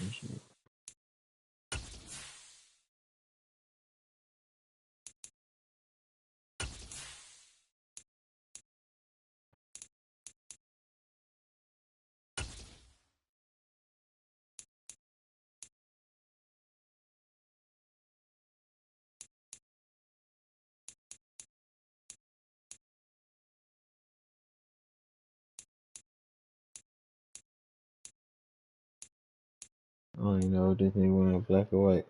I don't even know if this nigga wearing black or white.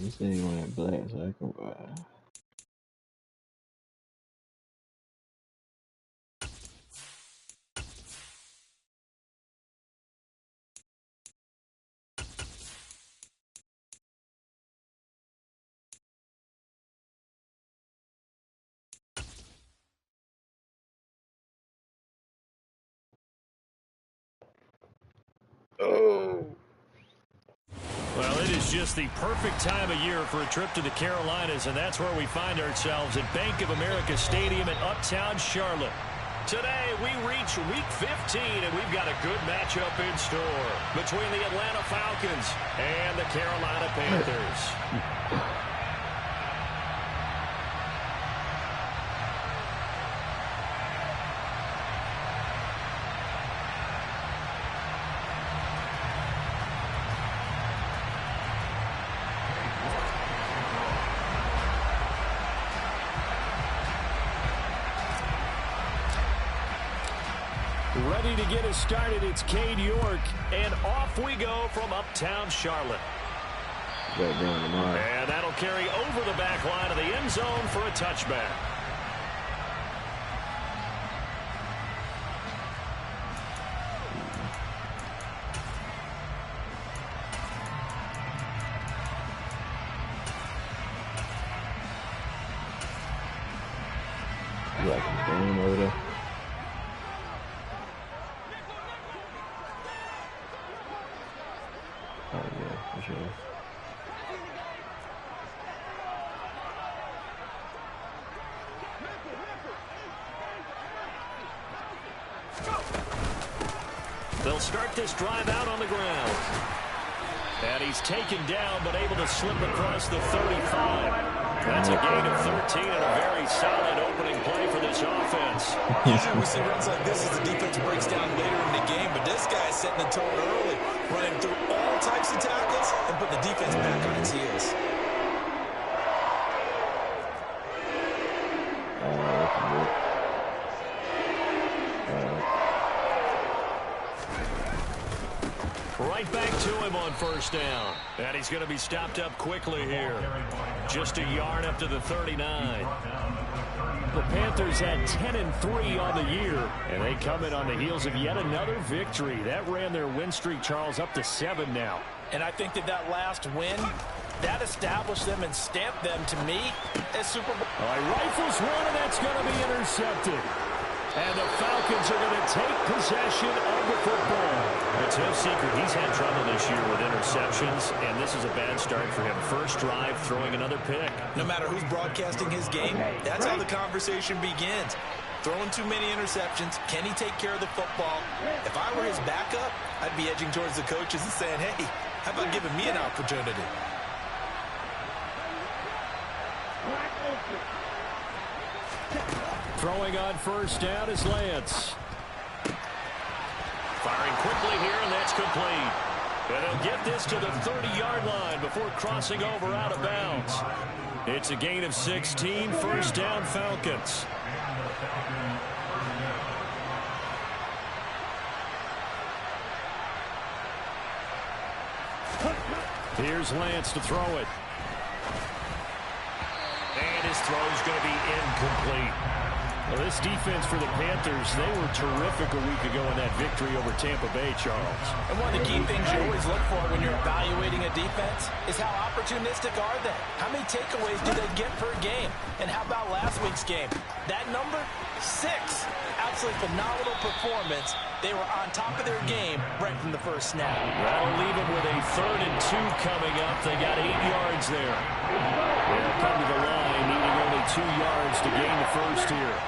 You said he wearing black, so I can buy. Oh. Well, it is just the perfect time of year for a trip to the Carolinas, and that's where we find ourselves at Bank of America Stadium in Uptown Charlotte. Today, we reach Week 15, and we've got a good matchup in store between the Atlanta Falcons and the Carolina Panthers. Ready to get us started, it's Cade York, and off we go from Uptown Charlotte. And that'll carry over the back line of the end zone for a touchback. You like a game over there? Oh yeah, for sure. They'll start this drive out on the ground. And he's taken down, but able to slip across the 35. That's a gain of 13 and a very solid opening play for this offense. Usually we see runs like this as the defense breaks down later in the game, but this guy's setting the tone early, running through all types of tackles and putting the defense back on its heels. Right back to him on first down. And he's going to be stopped up quickly here. Just a yard up to the 39. The Panthers had 10-3 on the year, and they come in on the heels of yet another victory. That ran their win streak, Charles, up to 7 now. And I think that last win, that established them and stamped them, to me, as Super Bowl. All right, rifles one, and that's going to be intercepted. And the Falcons are going to take possession of the football. It's no secret he's had trouble this year with interceptions, and this is a bad start for him. First drive, throwing another pick. No matter who's broadcasting his game, that's how the conversation begins. Throwing too many interceptions, can he take care of the football? If I were his backup, I'd be edging towards the coaches and saying, hey, how about giving me an opportunity? Throwing on first down is Lance. Firing quickly here, and that's complete. And he'll get this to the 30-yard line before crossing over out of bounds. It's a gain of 16, first down Falcons. Here's Lance to throw it. And his throw is going to be incomplete. Well, this defense for the Panthers, they were terrific a week ago in that victory over Tampa Bay, Charles. And one of the key things you always look for when you're evaluating a defense is how opportunistic are they? How many takeaways do they get per game? And how about last week's game? That number, 6. Absolutely phenomenal performance. They were on top of their game right from the first snap. That'll leave them with a 3rd and 2 coming up. They got 8 yards there. They'll come to the line, needing only 2 yards to gain the first here.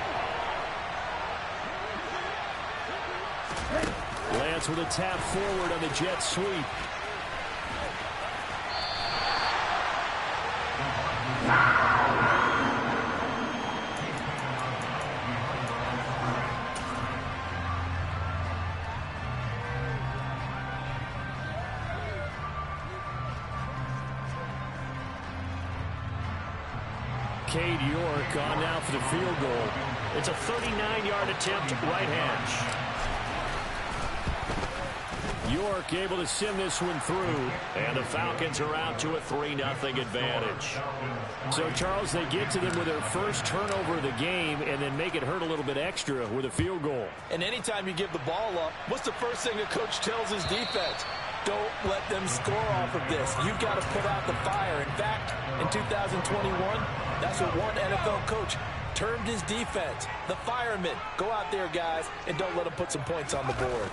Lance with a tap forward on the jet sweep. Cade York on now for the field goal. It's a 39-yard attempt, right hash. York able to send this one through, and the Falcons are out to a 3-0 advantage. So, Charles, they get to them with their first turnover of the game and then make it hurt a little bit extra with a field goal. And anytime you give the ball up, what's the first thing a coach tells his defense? Don't let them score off of this. You've got to put out the fire. In fact, in 2021, that's what one NFL coach termed his defense. The firemen. Go out there, guys, and don't let them put some points on the board.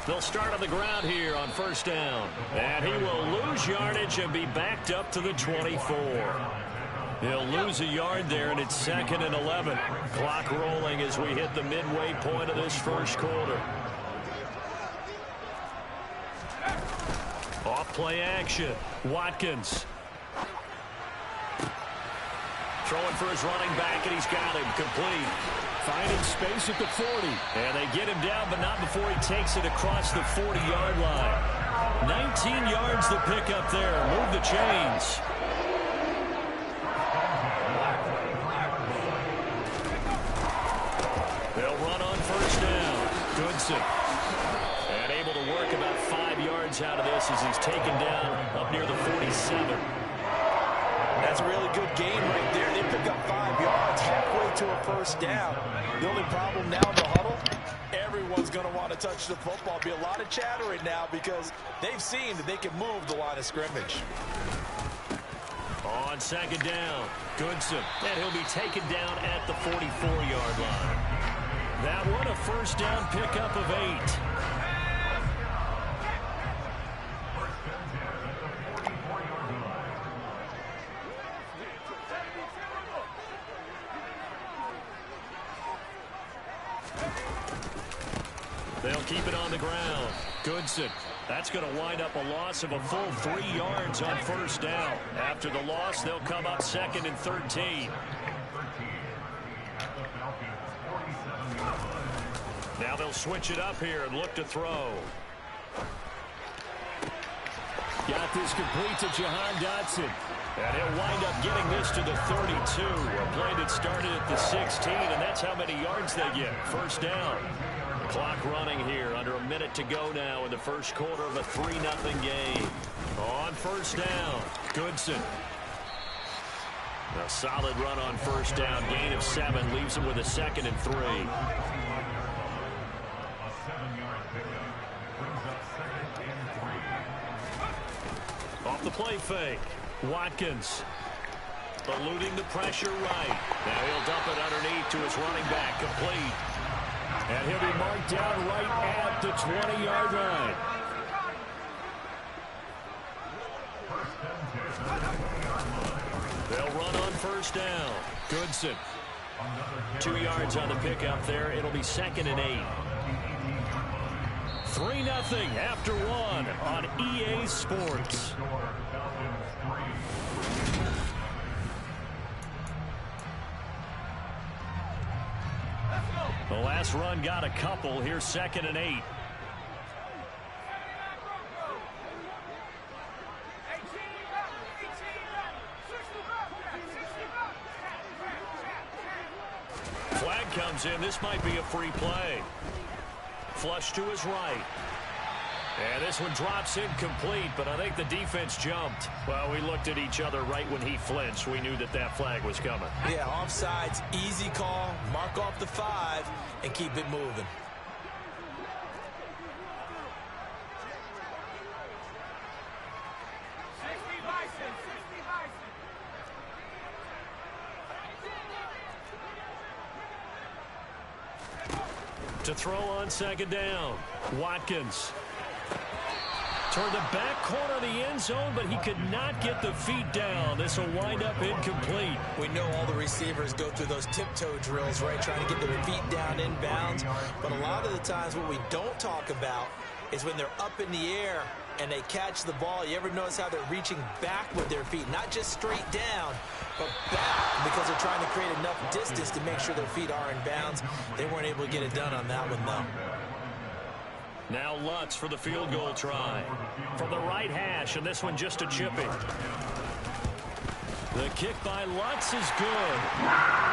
They'll start on the ground here on first down. And he will lose yardage and be backed up to the 24. He'll lose a yard there, and it's 2nd and 11. Clock rolling as we hit the midway point of this first quarter. Off play action. Watkins. Throwing for his running back, and he's got him complete. Finding space at the 40. And they get him down, but not before he takes it across the 40-yard line. 19 yards to pick up there. Move the chains. They'll run on first down. Goodson. And able to work about 5 yards out of this as he's taken down up near the 47. That's a really good game right there. They pick up 5 yards halfway to a first down. The only problem now in the huddle, everyone's going to want to touch the football. Be a lot of chatter right now because they've seen that they can move the line of scrimmage. On second down, Goodson. And he'll be taken down at the 44-yard line. That one a first down pickup of 8. They'll keep it on the ground. Goodson. That's going to wind up a loss of a full 3 yards on first down. After the loss, they'll come up 2nd and 13. Now they'll switch it up here and look to throw. Got this complete to Jahan Dotson. And he'll wind up getting this to the 32. A play that started at the 16, and that's how many yards they get. First down. Clock running here. Under a minute to go now in the first quarter of a 3-0 game. On first down, Goodson. A solid run on first down. Gain of 7 leaves him with a 2nd and 3. Off the play fake. Watkins. Eluding the pressure right. Now he'll dump it underneath to his running back. Complete. And he'll be marked down right at the 20-yard line. They'll run on first down. Goodson. 2 yards on the pickup there. It'll be 2nd and 8. 3-0 after 1 on EA Sports. The last run got a couple. Here's 2nd and 8. Flag comes in. This might be a free play. Flush to his right. And this one drops incomplete, but I think the defense jumped. Well, we looked at each other right when he flinched. We knew that that flag was coming. Yeah, offsides, easy call. Mark off the 5 and keep it moving. To throw on second down, Watkins. Toward the back corner of the end zone, but he could not get the feet down. This will wind up incomplete. We know all the receivers go through those tiptoe drills, right, trying to get their feet down inbounds. But a lot of the times what we don't talk about is when they're up in the air and they catch the ball. You ever notice how they're reaching back with their feet? Not just straight down, but back, because they're trying to create enough distance to make sure their feet are in bounds. They weren't able to get it done on that one, though. Now Lutz for the field goal try. From the right hash, and this one just a chipping. The kick by Lutz is good.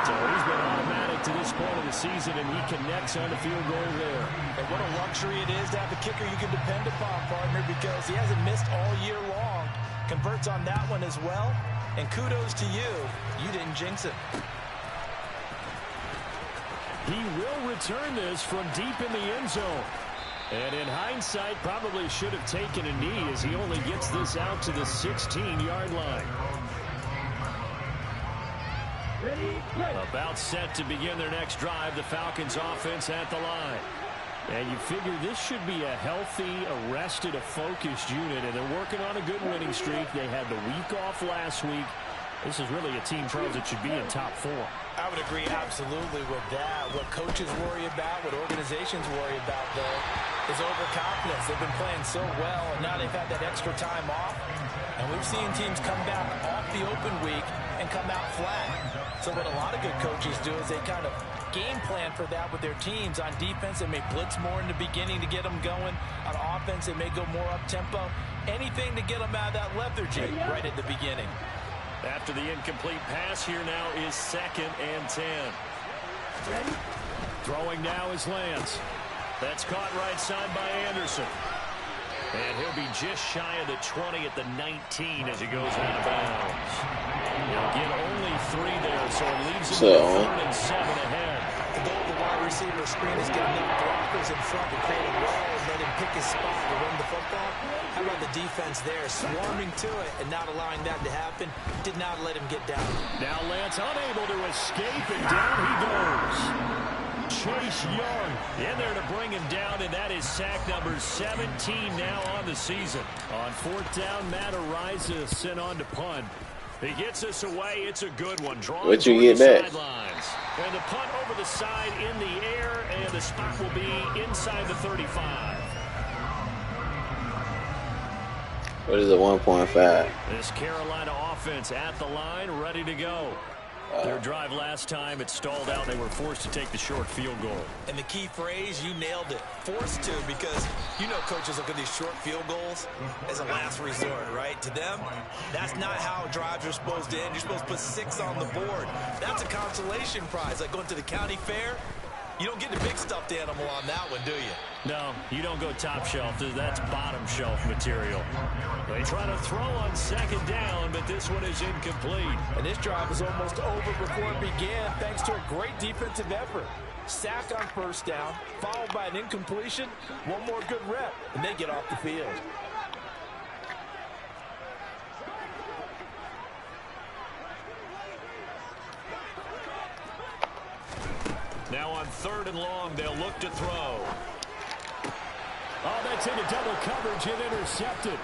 So he's been automatic to this point of the season, and he connects on the field goal there. And what a luxury it is to have a kicker you can depend upon, partner, because he hasn't missed all year long. Converts on that one as well. And kudos to you. You didn't jinx it. He will return this from deep in the end zone. And in hindsight, probably should have taken a knee as he only gets this out to the 16-yard line. About set to begin their next drive, the Falcons offense at the line. And you figure this should be a healthy, arrested, a focused unit, and they're working on a good winning streak. They had the week off last week. This is really a team, Charles, that should be in top 4. I would agree absolutely with that. What coaches worry about, what organizations worry about, though, is overconfidence. They've been playing so well, and now they've had that extra time off. And we've seen teams come back off the open week and come out flat. So what a lot of good coaches do is they kind of game plan for that with their teams. On defense, they may blitz more in the beginning to get them going. On offense, they may go more up-tempo. Anything to get them out of that lethargy right at the beginning. After the incomplete pass, here now is 2nd and 10. Throwing now is Lance. That's caught right side by Anderson. And he'll be just shy of the 20 at the 19 as he goes out of bounds. He'll get only 3 there, so it leaves him with 3rd and 7 ahead. The goal of the wide receiver screen is get enough blockers in front to create a wall and let him pick his spot to run the football. How about the defense there, swarming to it and not allowing that to happen? Did not let him get down. Now Lance unable to escape, and down he goes. Chase Young in there to bring him down, and that is sack number 17 now on the season. On 4th down, Matt Ariza sent on to punt. He gets us away. It's a good one. What you get back? Sidelines. And the punt over the side in the air, and the spot will be inside the 35. What is it, 1.5? This Carolina offense at the line, ready to go. Their drive last time, it stalled out. They were forced to take the short field goal. And the key phrase, you nailed it. Forced to, because you know coaches look at these short field goals as a last resort, right? To them, that's not how drives are supposed to end. You're supposed to put 6 on the board. That's a consolation prize. Like going to the county fair, you don't get the big stuffed animal on that one, do you? No, you don't go top shelf. That's bottom shelf material. They try to throw on 2nd down, but this one is incomplete. And this drive is almost over before it began, thanks to a great defensive effort. Sack on 1st down, followed by an incompletion. One more good rep, and they get off the field. Now on 3rd and long, they'll look to throw. Oh, that's into double coverage and intercepted.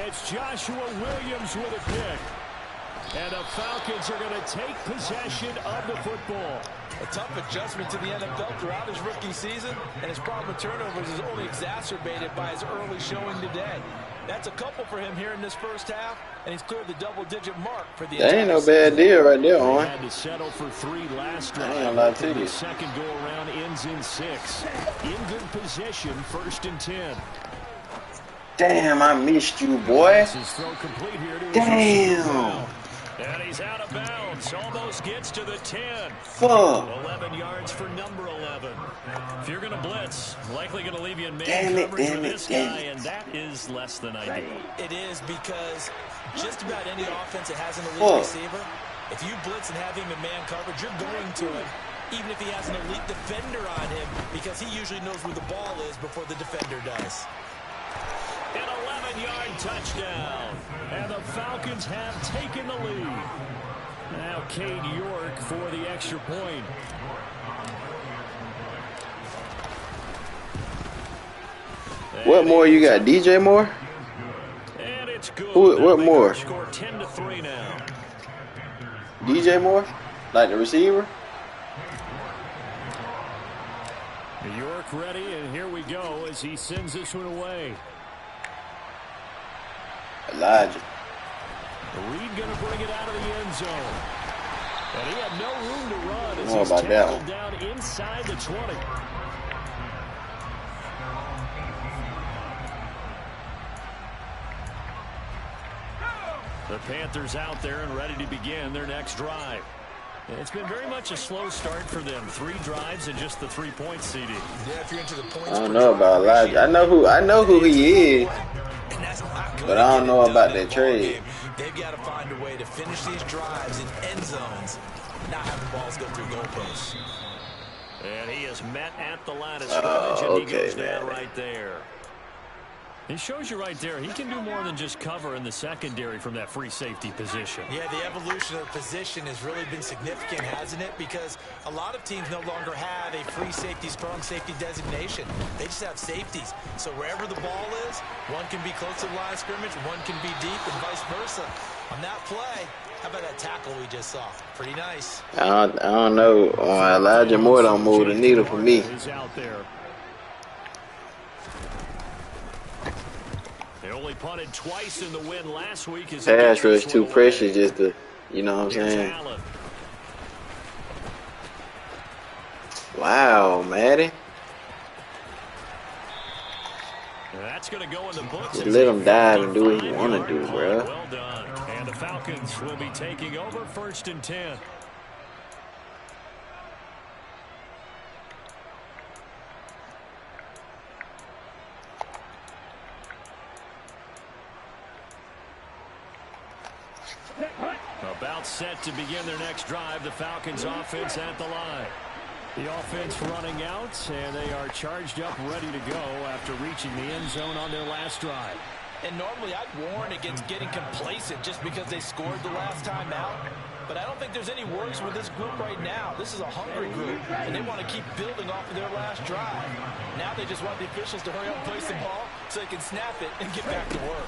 It's Joshua Williams with a pick. And the Falcons are going to take possession of the football. A tough adjustment to the NFL throughout his rookie season, and his problem with turnovers is only exacerbated by his early showing today. That's a couple for him here in this 1st half, and he's cleared the double-digit mark for the That ain't no bad deal right there, Owen. Had to settle for 3 last drive. I ain't gonna lie to you. The 2nd go-around ends in 6. In good position, 1st and 10. Damn, I missed you, boy. Throw complete here to damn. And he's out of bounds. Almost gets to the 10. Fuck. 11 yards for number 11. If you're going to blitz, likely going to leave you in man coverage Damn with it, this damn guy, it. and that is less than ideal. It is, because just about any offense that has an elite receiver, if you blitz and have him in man coverage, you're going to him, even if he has an elite defender on him, because he usually knows where the ball is before the defender does. An 11-yard touchdown. And the Falcons have taken the lead. Now Cade York for the extra point. What more you got? DJ Moore? And it's good. What more? Score 10-3 now. DJ Moore? Like the receiver? York ready, and here we go as he sends this one away. Elijah. Reed going to bring it out of the end zone. And he had no room to run as How he's about that tackled one? down inside the 20. The Panthers out there and ready to begin their next drive. It's been very much a slow start for them. 3 drives and just the 3 points, CD. Yeah, if you're into the points, I don't know about Elijah. I know who he is, and that's not good. but I don't know about that trade. They've got to find a way to finish these drives in end zones, not having balls go through goalposts. And he is met at the line of scrimmage, and he okay, goes down man. right there. He shows you right there, he can do more than just cover in the secondary from that free safety position. Yeah, the evolution of the position has really been significant, hasn't it? Because a lot of teams no longer have a free safety, strong safety designation. They just have safeties. So wherever the ball is, one can be close to the line of scrimmage, one can be deep, and vice versa. On that play, how about that tackle we just saw? Pretty nice. I don't know. Elijah Moore don't move the needle for me. Is out there. They only punted twice in the win last week. Pass rush too precious just to, you know what I'm saying? Wow, Maddie. That's going to go in the books. Just let him dive and do what he want to do, bro. Well done. And the Falcons will be taking over 1st and 10. About set to begin their next drive. The Falcons offense at the line. The offense running out, and they are charged up, ready to go after reaching the end zone on their last drive. And normally I'd warn against getting complacent just because they scored the last time out. But I don't think there's any worries with this group right now. This is a hungry group, and they want to keep building off of their last drive. Now they just want the officials to hurry up and place the ball so they can snap it and get back to work.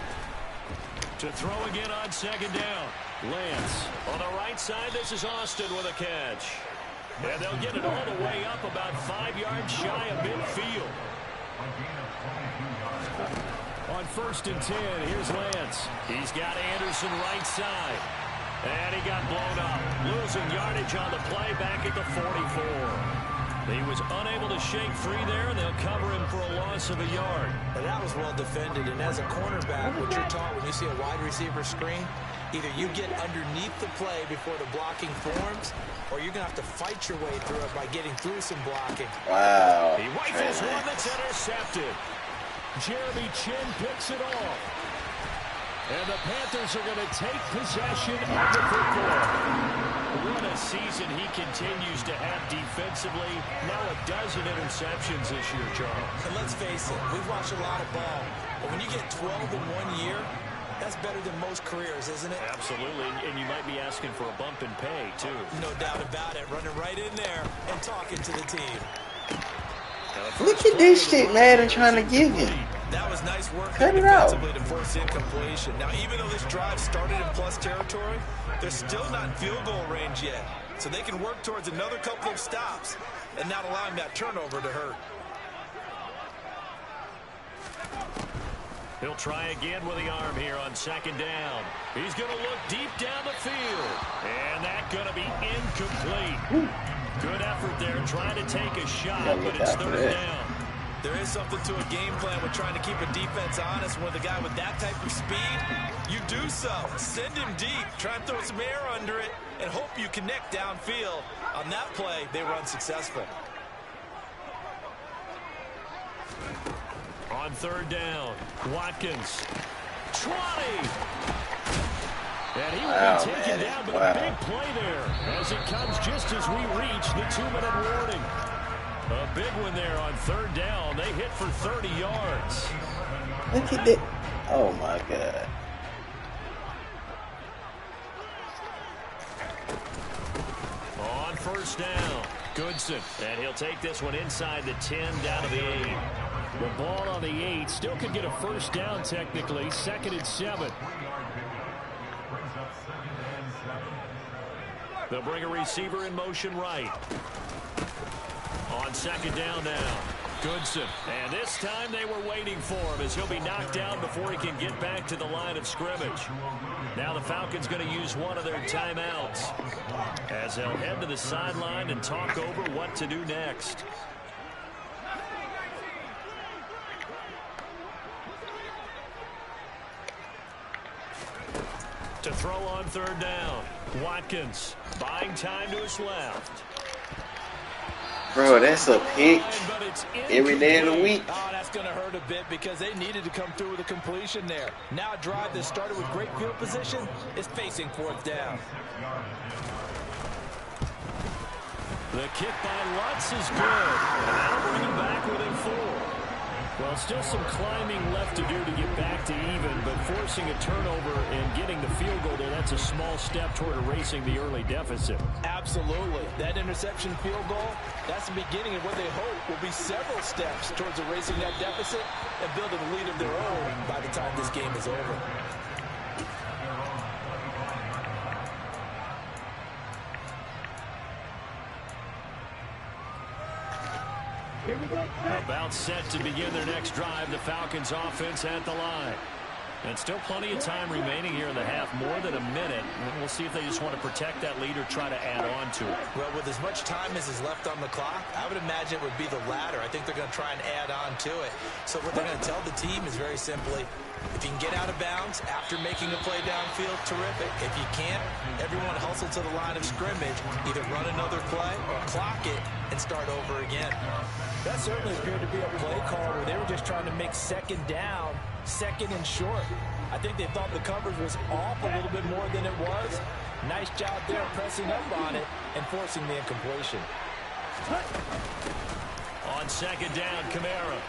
To throw again on 2nd down. Lance on the right side. This is Austin with a catch. And they'll get it all the way up about 5 yards shy of midfield. On 1st and 10, here's Lance. He's got Anderson right side. And he got blown up. Losing yardage on the play back at the 44. He was unable to shake free there, and they'll cover him for a loss of a yard. And that was well defended. And as a cornerback, what you're taught when you see a wide receiver screen, either you get underneath the play before the blocking forms, or you're going to have to fight your way through it by getting through some blocking. Wow. He rifles one that's intercepted. Jeremy Chin picks it off. And the Panthers are going to take possession of the football. What a season he continues to have defensively. Now a dozen interceptions this year, Charles. And let's face it, we've watched a lot of ball. But when you get 12 in 1 year, that's better than most careers, isn't it? Absolutely, and you might be asking for a bump in pay, too. No doubt about it. Running right in there and talking to the team. Look at this shit Madden trying to give him. That was nice work Cut it out. defensively to force incompletion. Now, even though this drive started in plus territory, they're still not in field goal range yet. So they can work towards another couple of stops and not allowing that turnover to hurt. He'll try again with the arm here on 2nd down. He's going to look deep down the field. And that's going to be incomplete. Good effort there trying to take a shot, but it's 3rd down. There is something to a game plan with trying to keep a defense honest. With a guy with that type of speed, you do so. Send him deep, try and throw some air under it, and hope you connect downfield. On that play, they were unsuccessful. On third down, Watkins. 20! And he will be taken down, but a big play there as it comes just as we reach the 2-minute warning. A big one there on third down. They hit for 30 yards. Look at that. Oh, my God. On first down, Goodson. And he'll take this one inside the 10 down to the 8. The ball on the 8 still could get a first down technically. 2nd and 7. They'll bring a receiver in motion right. On 2nd down now, Goodson. And this time they were waiting for him as he'll be knocked down before he can get back to the line of scrimmage. Now the Falcons going to use one of their timeouts as they'll head to the sideline and talk over what to do next. To throw on third down, Watkins buying time to his left. Bro, that's a pick every day of the week. Oh, that's going to hurt a bit because they needed to come through with a completion there. Now a drive that started with great field position is facing 4th down. The kick by Lutz is good. And that'll bring him back within 4. Well, still some climbing left to do to get back to even, but forcing a turnover and getting the field goal there, that's a small step toward erasing the early deficit. Absolutely. That interception field goal, that's the beginning of what they hope will be several steps towards erasing that deficit and building a lead of their own by the time this game is over. About set to begin their next drive, the Falcons offense at the line. And still plenty of time remaining here in the half, more than a minute. We'll see if they just want to protect that lead or try to add on to it. Well, with as much time as is left on the clock, I would imagine it would be the latter. I think they're going to try and add on to it. So what they're going to tell the team is very simply, if you can get out of bounds after making a play downfield, terrific. If you can't, everyone hustle to the line of scrimmage, either run another play or clock it and start over again. That certainly appeared to be a play call where they were just trying to make 2nd down, 2nd and short. I think they thought the coverage was off a little bit more than it was. Nice job there pressing up on it and forcing the incompletion. On 2nd down, Kamara.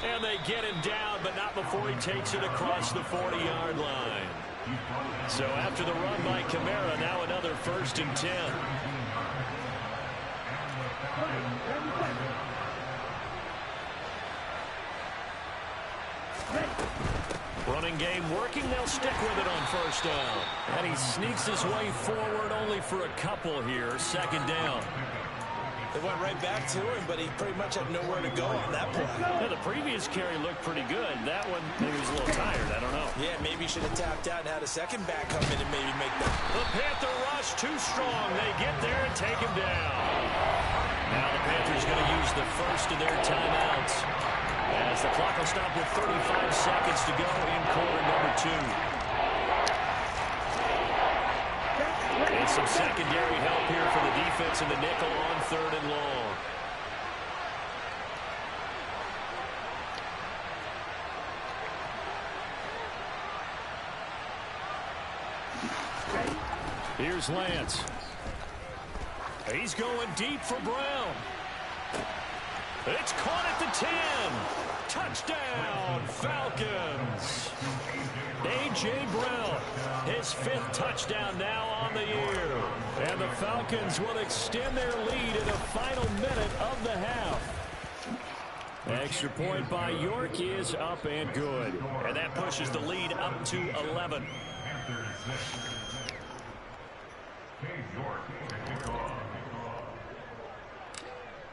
And they get him down, but not before he takes it across the 40-yard line. So after the run by Kamara, now another 1st and 10. Running game working. They'll stick with it on 1st down. And he sneaks his way forward only for a couple here. 2nd down. They went right back to him, but he pretty much had nowhere to go on that play. Yeah, the previous carry looked pretty good. That one, maybe he was a little tired. I don't know. Yeah, maybe he should have tapped out and had a second back come in and maybe make that. The Panther rush too strong. They get there and take him down. Now the Panthers going to use the first of their timeouts as the clock will stop with 35 seconds to go in quarter number 2. And some secondary help here for the defense in the nickel on 3rd and long. Here's Lance. He's going deep for Brown. It's caught at the 10. Touchdown, Falcons. A.J. Brown, his 5th touchdown now on the year. And the Falcons will extend their lead in the final minute of the half. Extra point by York is up and good. And that pushes the lead up to 11.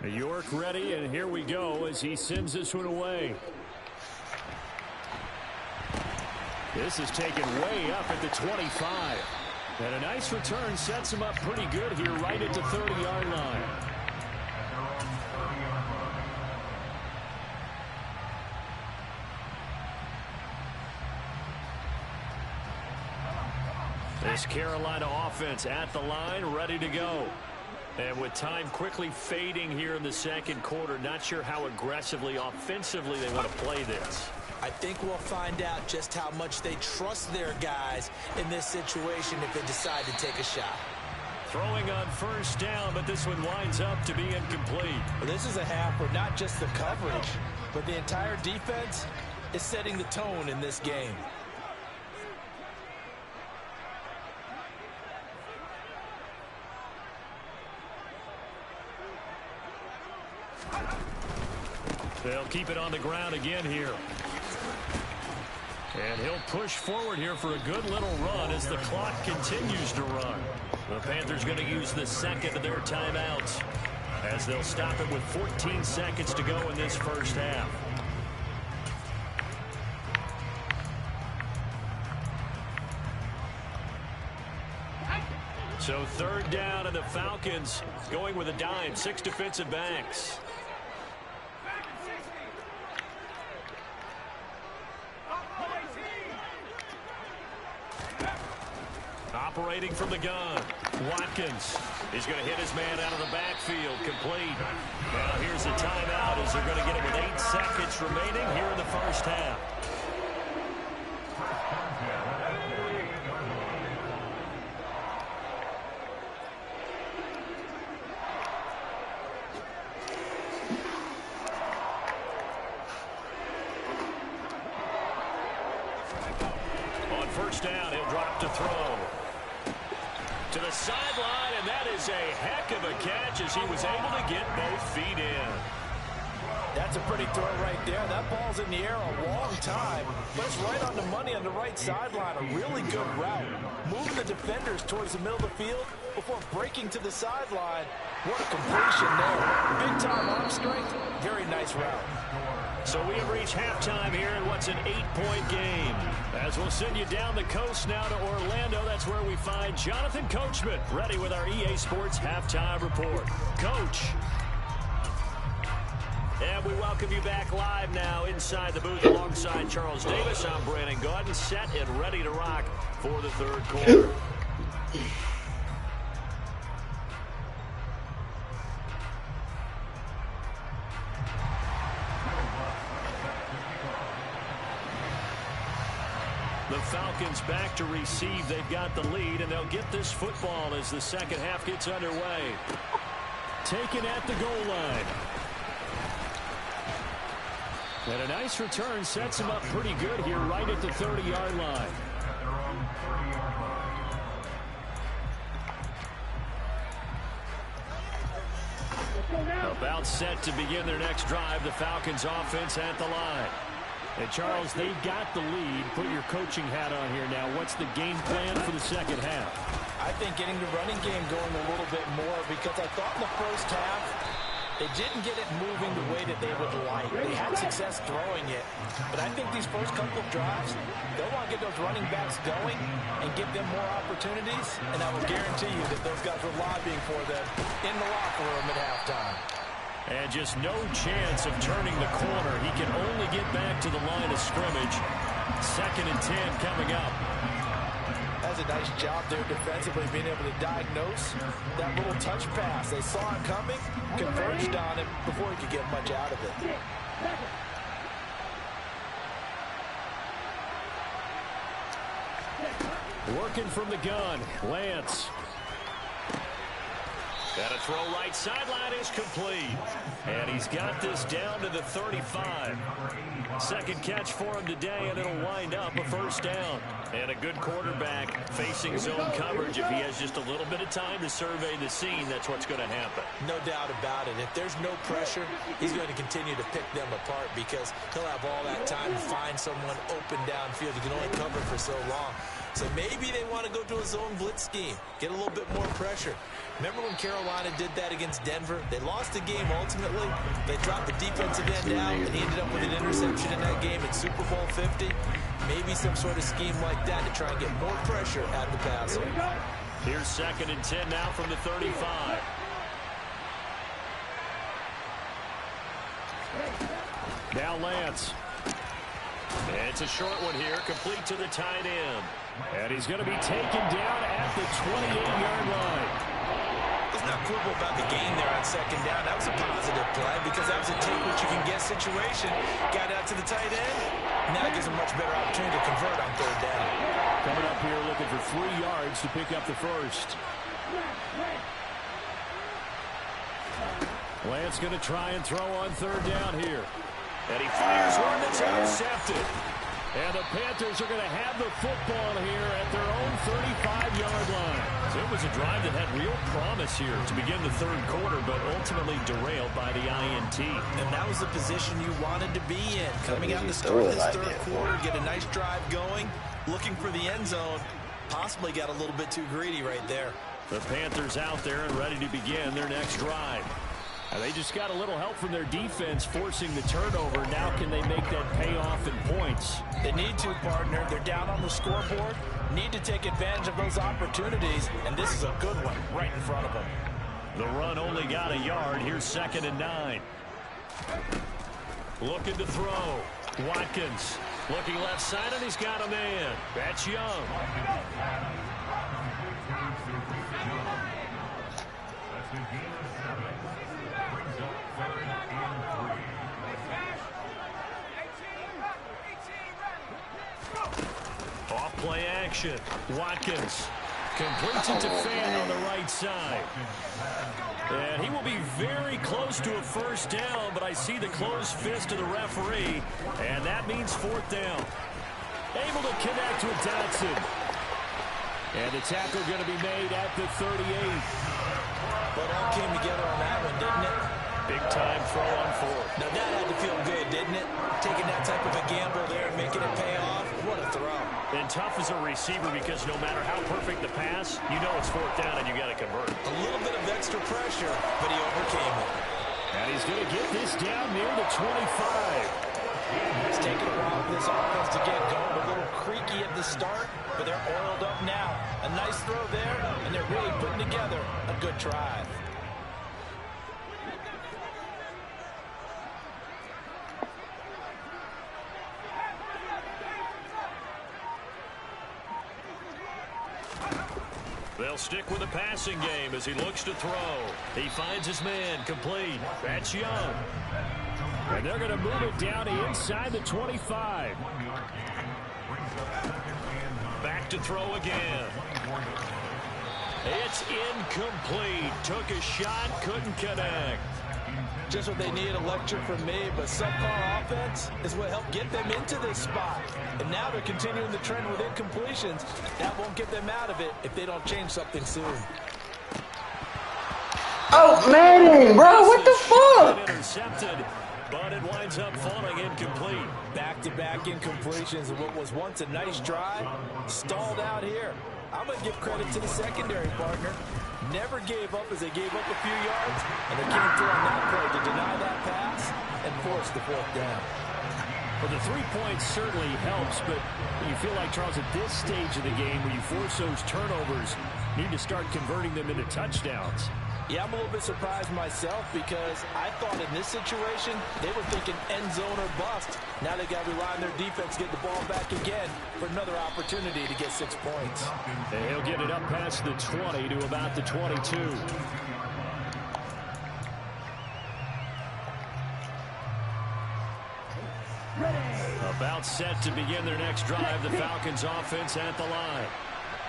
York ready, and here we go as he sends this one away. This is taken way up at the 25. And a nice return sets him up pretty good here right at the 30-yard line. This Carolina offense at the line, ready to go. And with time quickly fading here in the second quarter, not sure how aggressively, offensively they want to play this. I think we'll find out just how much they trust their guys in this situation if they decide to take a shot. Throwing on first down, but this one winds up to be incomplete. Well, this is a half where not just the coverage, but the entire defense is setting the tone in this game. They'll keep it on the ground again here. And he'll push forward here for a good little run as the clock continues to run. The Panthers going to use the second of their timeouts as they'll stop it with 14 seconds to go in this first half. So third down, and the Falcons going with a dime, 6 defensive backs. Operating from the gun, Watkins is going to hit his man out of the backfield, complete. Now here's a timeout as they're going to get it with 8 seconds remaining here in the first half. On first down, he'll drop to throw. To the sideline, and that is a heck of a catch as he was able to get both feet in. That's a pretty throw right there. That ball's in the air a long time, but it's right on the money on the right sideline. A really good route. Moving the defenders towards the middle of the field before breaking to the sideline. What a completion there. Big-time arm strength. Very nice route. So we have reached halftime here in what's an 8-point game. As we'll send you down the coast now to Orlando, that's where we find Jonathan Coachman, ready with our EA Sports Halftime Report. Coach. And we welcome you back live now inside the booth alongside Charles Davis. I'm Brandon Gaudin, set and ready to rock for the third quarter. The Falcons back to receive. They've got the lead, and they'll get this football as the second half gets underway. Taken at the goal line. And a nice return sets him up pretty good here right at the 30-yard line. About set to begin their next drive. The Falcons offense at the line. And Charles, they've got the lead. Put your coaching hat on here now. What's the game plan for the second half? I think getting the running game going a little bit more, because I thought in the first half they didn't get it moving the way that they would like. They had success throwing it. But I think these first couple of drives, they'll want to get those running backs going and give them more opportunities. And I will guarantee you that those guys were lobbying for them in the locker room at halftime. And just no chance of turning the corner. He can only get back to the line of scrimmage. 2nd and 10 coming up. That's a nice job there defensively, being able to diagnose that little touch pass. They saw it coming, converged on it before he could get much out of it. Working from the gun, Lance. And a throw right sideline is complete. And he's got this down to the 35. Second catch for him today, and it'll wind up a first down. And a good quarterback facing zone coverage. If he has just a little bit of time to survey the scene, that's what's going to happen. No doubt about it. If there's no pressure, he's going to continue to pick them apart because he'll have all that time to find someone open downfield. He can only cover for so long. So maybe they want to go to a zone blitz scheme, get a little bit more pressure. Remember when Carolina did that against Denver? They lost the game ultimately. They dropped the defensive end out, and he ended up with an interception in that game in Super Bowl 50. Maybe some sort of scheme like that to try and get more pressure at the passer. Here's 2nd and 10 now from the 35. Now Lance. It's a short one here, complete to the tight end. And he's going to be taken down at the 28-yard line. Let's not quibble about the gain there on second down. That was a positive play because that was a take-what-you-can-get situation. Got out to the tight end. Now it gives him a much better opportunity to convert on third down. Coming up here looking for 3 yards to pick up the first. Lance going to try and throw on third down here. And he fires one that's intercepted. And the Panthers are going to have the football here at their own 35-yard line. So it was a drive that had real promise here to begin the third quarter, but ultimately derailed by the INT. And that was the position you wanted to be in. Coming out to start this third quarter, get a nice drive going, looking for the end zone. Possibly got a little bit too greedy right there. The Panthers out there and ready to begin their next drive. And they just got a little help from their defense forcing the turnover. Now can they make that pay off in points? They need to, partner. They're down on the scoreboard. Need to take advantage of those opportunities. And this is a good one right in front of them. The run only got a yard. Here's 2nd and 9. Looking to throw. Watkins looking left side, and he's got a man. That's Young. Off-play action. Watkins completes it to Fan on the right side. And he will be very close to a first down, but I see the closed fist of the referee, and that means 4th down. Able to connect with Dotson. And the tackle going to be made at the 38. But all came together on that one, didn't it? Big time throw on 4th. Now that had to feel good, didn't it? Taking that type of a gamble there and making it pay off. What a throw. And tough as a receiver because no matter how perfect the pass, you know it's 4th down and you got to convert. A little bit of extra pressure, but he overcame it. And he's going to get this down near the 25. It's taken a while for this offense to get going. A little creaky at the start, but they're oiled up now. A nice throw there, and they're really putting together a good drive. They'll stick with the passing game as he looks to throw. He finds his man complete. That's Young. And they're going to move it down inside the 25. Back to throw again. It's incomplete. Took a shot, couldn't connect. Just what they need, a lecture from me, but subpar offense is what helped get them into this spot. And now they're continuing the trend with incompletions. That won't get them out of it if they don't change something soon. Oh, man, bro, what the fuck? Intercepted, but it winds up falling incomplete. Back-to-back incompletions of what was once a nice drive, stalled out here. I'm going to give credit to the secondary partner. Never gave up as they gave up a few yards, and they came through on that play to deny that pass and force the 4th down. Well, the 3 points certainly helps, but you feel like, Charles, at this stage of the game, when you force those turnovers, you need to start converting them into touchdowns. Yeah, I'm a little bit surprised myself because I thought in this situation they were thinking end zone or bust. Now they got to rely on their defense to get the ball back again for another opportunity to get 6 points. And he'll get it up past the 20 to about the 22. About set to begin their next drive. The Falcons offense at the line.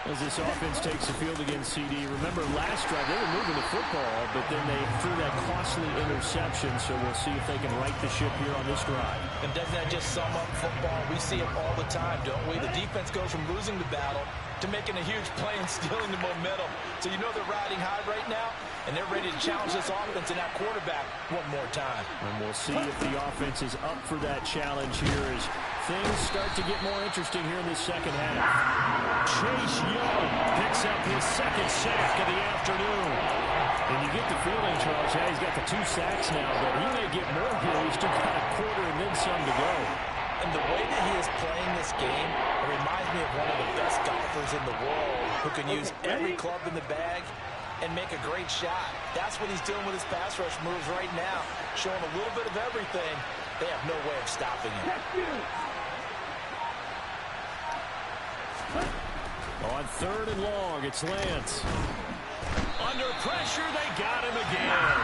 As this offense takes the field against CD. Remember last drive, they were moving the football, but then they threw that costly interception, so we'll see if they can right the ship here on this drive. And doesn't that just sum up football? We see it all the time, don't we? The defense goes from losing the battle to making a huge play and stealing the momentum. So you know they're riding high right now, and they're ready to challenge this offense and that quarterback one more time. And we'll see if the offense is up for that challenge here as things start to get more interesting here in this second half. Chase Young picks up his 2nd sack of the afternoon. And you get the feeling, Charles, yeah, he's got the 2 sacks now, but he may get more here. He's still got a quarter and then some to go. And the way that he is playing this game, it reminds me of one of the best golfers in the world who can use every club in the bag and make a great shot. That's what he's doing with his pass rush moves right now, showing a little bit of everything. They have no way of stopping him. On 3rd and long, it's Lance. Under pressure, they got him again.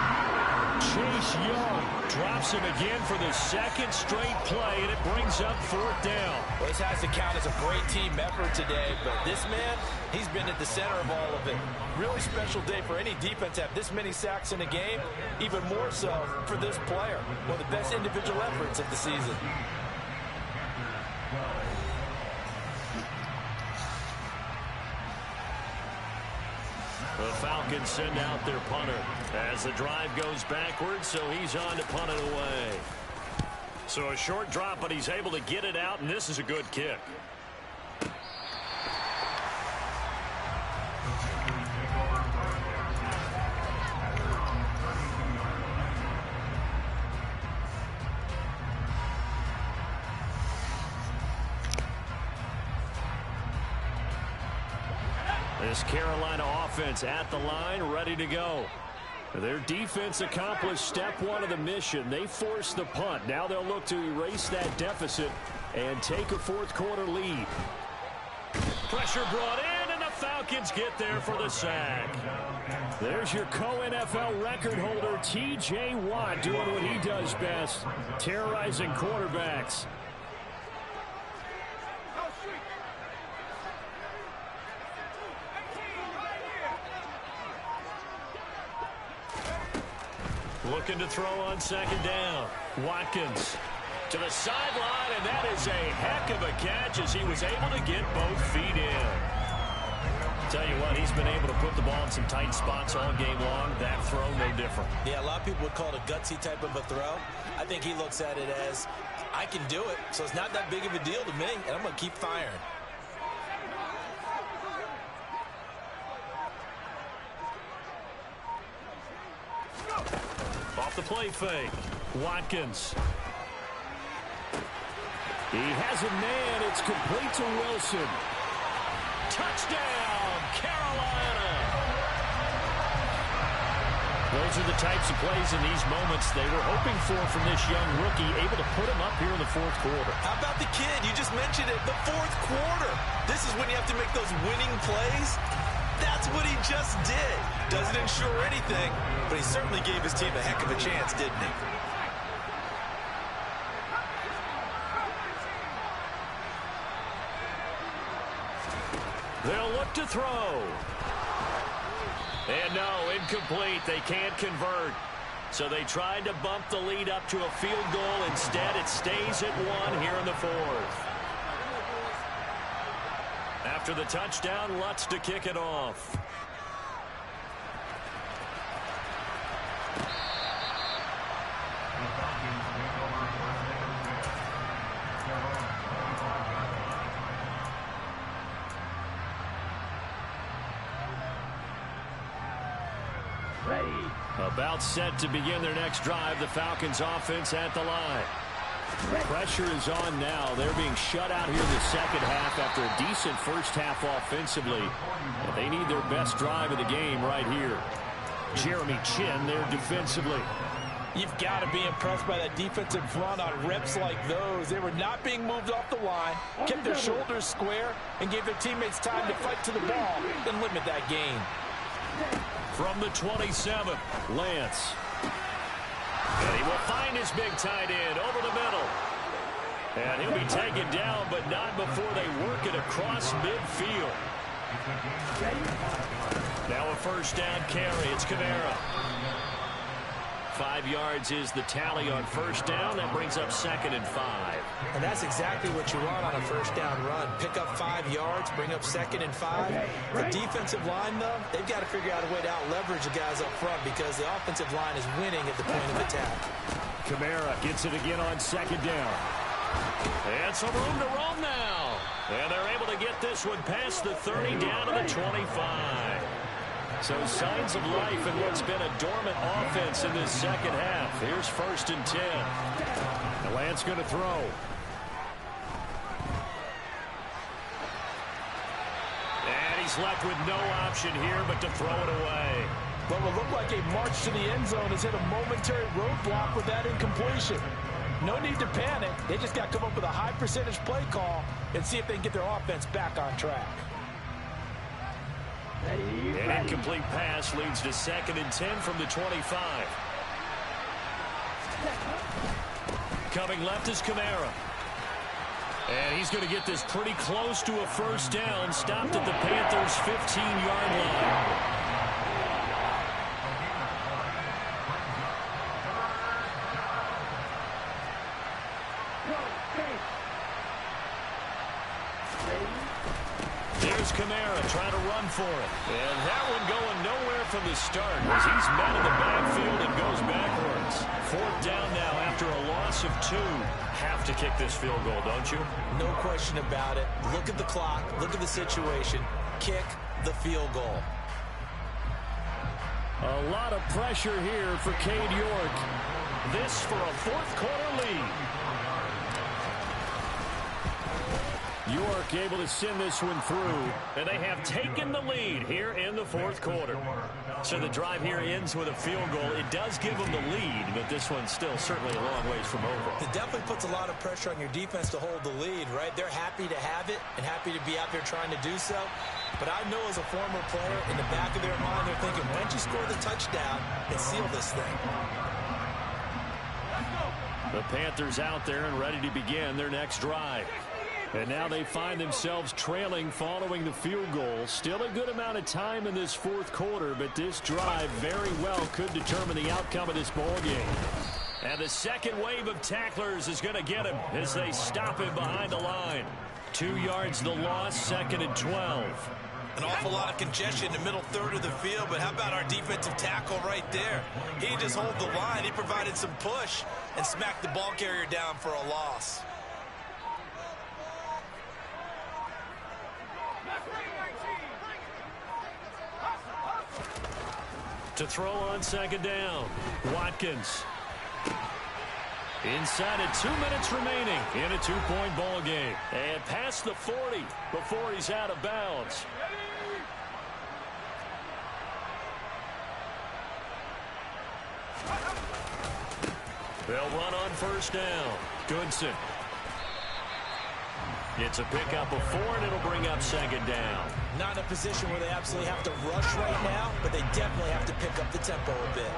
Chase Young drops him again for the 2nd straight play, and it brings up 4th down. Well, this has to count as a great team effort today, but this man, he's been at the center of all of it. Really special day for any defense to have this many sacks in a game, even more so for this player. One of the best individual efforts of the season. The Falcons send out their punter as the drive goes backwards, so he's on to punt it away. So a short drop, but he's able to get it out, and this is a good kick. This Carolina offense at the line, ready to go. Their defense accomplished step 1 of the mission. They forced the punt. Now they'll look to erase that deficit and take a 4th quarter lead. Pressure brought in, and the Falcons get there for the sack. There's your co-NFL record holder, T.J. Watt, doing what he does best, terrorizing quarterbacks. Looking to throw on 2nd down. Watkins to the sideline, and that is a heck of a catch as he was able to get both feet in. Tell you what, he's been able to put the ball in some tight spots all game long. That throw, no different. Yeah, a lot of people would call it a gutsy type of a throw. I think he looks at it as, I can do it, so it's not that big of a deal to me, and I'm going to keep firing. Off the play fake. Watkins. He has a man. It's complete to Wilson. Touchdown, Carolina. Those are the types of plays in these moments they were hoping for from this young rookie, able to put him up here in the 4th quarter. How about the kid? You just mentioned it, the 4th quarter. This is when you have to make those winning plays. That's what he just did. Doesn't ensure anything, but he certainly gave his team a heck of a chance, didn't he? They'll look to throw. And no, incomplete. They can't convert. So they tried to bump the lead up to a field goal. Instead, it stays at 1 here in the 4th. After the touchdown, Lutz to kick it off. About set to begin their next drive. The Falcons offense at the line. Pressure is on now. They're being shut out here in the 2nd half after a decent 1st half offensively. But they need their best drive of the game right here. Jeremy Chin there defensively. You've got to be impressed by that defensive front on reps like those. They were not being moved off the line, kept their shoulders square, and gave their teammates time to fight to the ball and limit that gain. From the 27, Lance. And he will find his big tight end over the middle. And he'll be taken down, but not before they work it across midfield. Now a 1st down carry. It's Kamara. 5 yards is the tally on 1st down. That brings up 2nd and 5. And that's exactly what you want on a 1st down run. Pick up 5 yards, bring up 2nd and 5. The defensive line, though, they've got to figure out a way to out-leverage the guys up front because the offensive line is winning at the point of attack. Kamara gets it again on 2nd down. And some room to roam now. And they're able to get this one past the 30 down to the 25. So signs of life in what's been a dormant offense in this 2nd half. Here's 1st and 10. And Lance going to throw. And he's left with no option here but to throw it away. What will look like a march to the end zone has hit a momentary roadblock with that incompletion. No need to panic. They just got to come up with a high percentage play call and see if they can get their offense back on track. An incomplete pass leads to 2nd and 10 from the 25. Coming left is Kamara. And he's going to get this pretty close to a first down. Stopped at the Panthers' 15-yard line. There's Kamara trying to run for it. And that one going nowhere from the start as he's met in the backfield and goes backwards. 4th down now after a loss of 2. Have to kick this field goal, don't you? No question about it. Look at the clock. Look at the situation. Kick the field goal. A lot of pressure here for Cade York. This for a 4th quarter lead. York able to send this one through, and they have taken the lead here in the 4th quarter. So the drive here ends with a field goal. It does give them the lead, but this one's still certainly a long ways from over. It definitely puts a lot of pressure on your defense to hold the lead, right? They're happy to have it and happy to be out there trying to do so. But I know as a former player, in the back of their mind, they're thinking, why don't you score the touchdown and seal this thing? The Panthers out there and ready to begin their next drive. And now they find themselves trailing following the field goal. Still a good amount of time in this 4th quarter, but this drive very well could determine the outcome of this ball game. And the second wave of tacklers is going to get him as they stop him behind the line. 2 yards the loss, 2nd and 12. An awful lot of congestion in the middle third of the field, but how about our defensive tackle right there? He didn't just hold the line. He provided some push and smacked the ball carrier down for a loss. To throw on 2nd down, Watkins. Inside of 2 minutes remaining in a 2-point ball game. And past the 40 before he's out of bounds. They'll run on 1st down. Goodson. It's a pickup of 4, and it'll bring up 2nd down. Not in a position where they absolutely have to rush right now, but they definitely have to pick up the tempo a bit.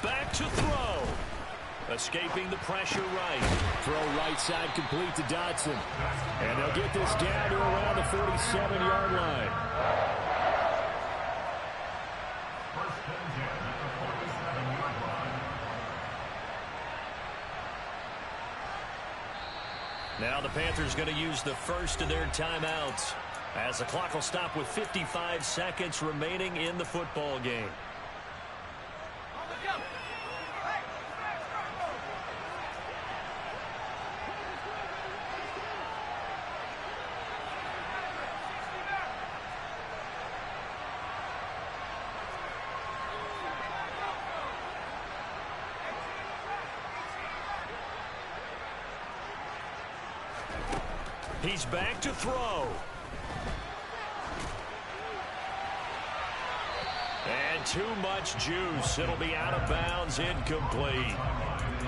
Back to throw. Escaping the pressure right. Throw right side complete to Dotson. And they'll get this down to around the 47-yard line. Now the Panthers going to use the first of their timeouts as the clock will stop with 55 seconds remaining in the football game. He's back to throw. And too much juice. It'll be out of bounds, incomplete.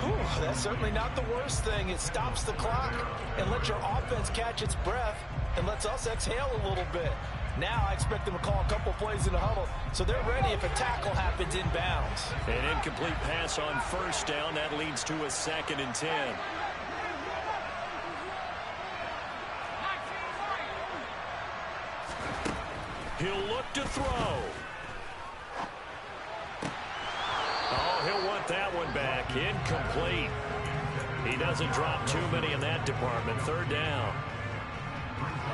Whew, that's certainly not the worst thing. It stops the clock and lets your offense catch its breath and lets us exhale a little bit. Now I expect them to call a couple plays in the huddle, so they're ready if a tackle happens in bounds. An incomplete pass on 1st down. That leads to a 2nd and 10. He'll look to throw. Oh, he'll want that one back. Incomplete. He doesn't drop too many in that department. 3rd down.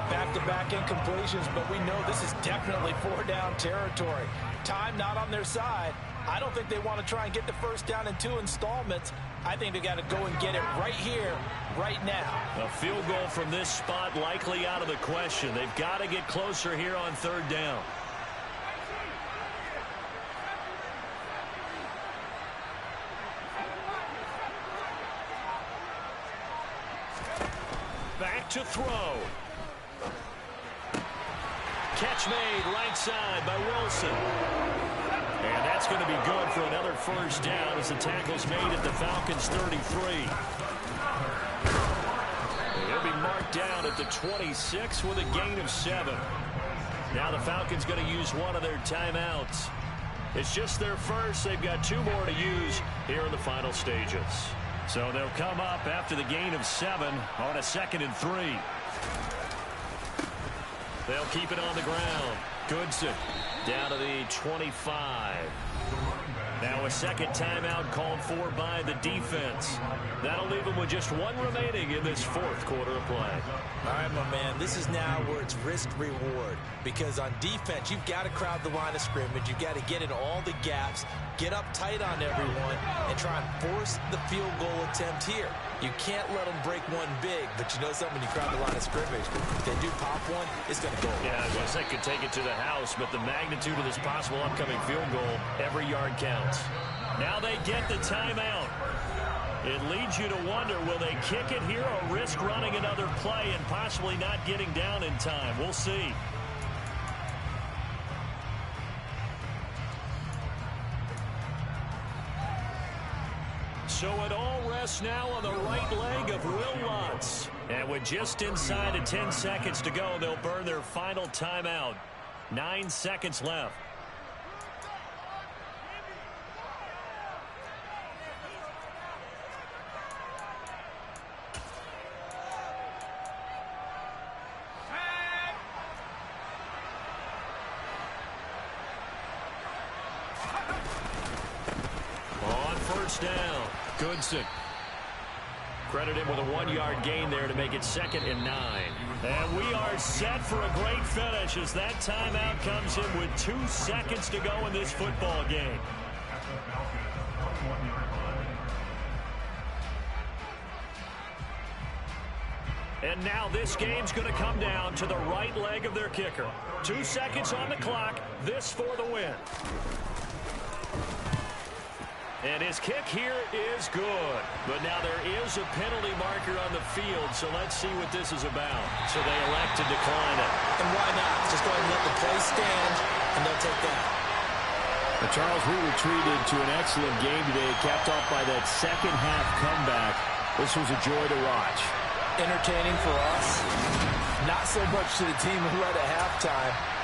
Back-to-back incompletions, but we know this is definitely 4-down territory. Time not on their side. I don't think they want to try and get the 1st down in 2 installments. I think they got to go and get it right here, right now. A field goal from this spot likely out of the question. They've got to get closer here on 3rd down. Back to throw. Catch made right side by Wilson. And that's going to be good for another first down as the tackle's made at the Falcons' 33. He'll be marked down at the 26 with a gain of 7. Now the Falcons going to use one of their timeouts. It's just their first. They've got 2 more to use here in the final stages. So they'll come up after the gain of 7 on a 2nd and 3. They'll keep it on the ground. Goodson down to the 25. Now a second timeout called for by the defense. That'll leave them with just 1 remaining in this 4th quarter of play. All right, my man, this is now where it's risk-reward. Because on defense, you've got to crowd the line of scrimmage. You've got to get in all the gaps, get up tight on everyone, and try and force the field goal attempt here. You can't let them break one big, but you know something, when you crowd the line of scrimmage, if they do pop one, it's going to go. Yeah, I guess they could take it to the house, but the magnitude of this possible upcoming field goal, every yard counts. Now they get the timeout. It leads you to wonder, will they kick it here or risk running another play and possibly not getting down in time? We'll see. So it all rests now on the right leg of Will Lutz. And with just inside of 10 seconds to go, they'll burn their final timeout. 9 seconds left. On first down, Goodson. Credit him with a 1-yard gain there to make it 2nd and 9. And we are set for a great finish as that timeout comes in with 2 seconds to go in this football game. And now this game's going to come down to the right leg of their kicker. 2 seconds on the clock. This for the win. And his kick here is good. But now there is a penalty marker on the field, so let's see what this is about. So they elect to decline it. And why not? Just go ahead and let the play stand, and they'll take that. Now, Charles, we were treated to an excellent game today, capped off by that second-half comeback. This was a joy to watch. Entertaining for us. Not so much to the team who led at halftime.